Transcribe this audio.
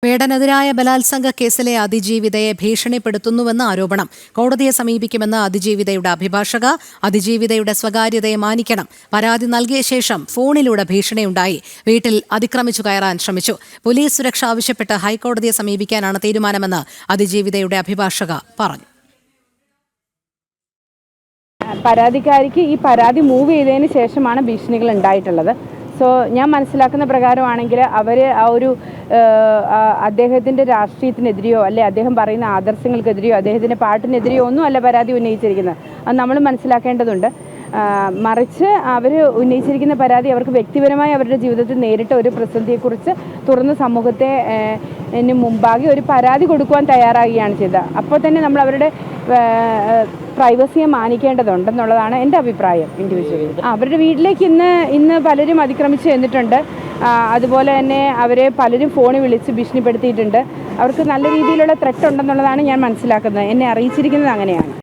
വേടനെതിരായ ബലാത്സംഗ കേസിലെ അതിജീവിതയെ ഭീഷണിപ്പെടുത്തുന്നുവെന്ന് ആരോപണം. കോടതിയെ സമീപിക്കുമെന്ന് അതിജീവിതയുടെ അഭിഭാഷക. അതിജീവിതയുടെ സ്വകാര്യതയെ മാനിക്കണം. പരാതി നൽകിയ ശേഷം ഫോണിലൂടെ ഭീഷണിയുണ്ടായി. വീട്ടിൽ അതിക്രമിച്ചു കയറാൻ ശ്രമിച്ചു. പോലീസ് സുരക്ഷ ആവശ്യപ്പെട്ട് ഹൈക്കോടതിയെ സമീപിക്കാനാണ് തീരുമാനമെന്ന് അതിജീവിതയുടെ അഭിഭാഷക പറഞ്ഞു. പരാതിക്കാരിക്ക് ഈ പരാതി മൂവ് ചെയ്തതിന് ശേഷമാണ് ഭീഷണികൾ ഉണ്ടായിട്ടുള്ളത്. സോ ഞാൻ മനസ്സിലാക്കുന്ന പ്രകാരമാണെങ്കിൽ അവർ ആ ഒരു അദ്ദേഹത്തിൻ്റെ രാഷ്ട്രീയത്തിനെതിരെയോ അല്ലെ അദ്ദേഹം പറയുന്ന ആദർശങ്ങൾക്കെതിരെയോ അദ്ദേഹത്തിൻ്റെ പാട്ടിനെതിരെയോ ഒന്നും അല്ല പരാതി ഉന്നയിച്ചിരിക്കുന്നത്. അത് നമ്മൾ മനസ്സിലാക്കേണ്ടതുണ്ട്. മറിച്ച് അവർ ഉന്നയിച്ചിരിക്കുന്ന പരാതി അവർക്ക് വ്യക്തിപരമായി അവരുടെ ജീവിതത്തിൽ നേരിട്ട ഒരു പ്രതിസന്ധിയെക്കുറിച്ച് തുറന്ന് സമൂഹത്തെ മുമ്പാകെ ഒരു പരാതി കൊടുക്കുവാൻ തയ്യാറാകുകയാണ് ചെയ്തത്. അപ്പോൾ തന്നെ നമ്മൾ അവരുടെ പ്രൈവസിയെ മാനിക്കേണ്ടതുണ്ടെന്നുള്ളതാണ് എൻ്റെ അഭിപ്രായം. ഇൻഡിവിജ്വലി അവരുടെ വീട്ടിലേക്ക് ഇന്ന് പലരും അതിക്രമിച്ച് ചെന്നിട്ടുണ്ട്. അതുപോലെ തന്നെ അവരെ പലരും ഫോണിൽ വിളിച്ച് ഭീഷണിപ്പെടുത്തിയിട്ടുണ്ട്. അവർക്ക് നല്ല രീതിയിലുള്ള ത്രെറ്റ് ഉണ്ടെന്നുള്ളതാണ് ഞാൻ മനസ്സിലാക്കുന്നത്. എന്നെ അറിയിച്ചിരിക്കുന്നത് അങ്ങനെയാണ്.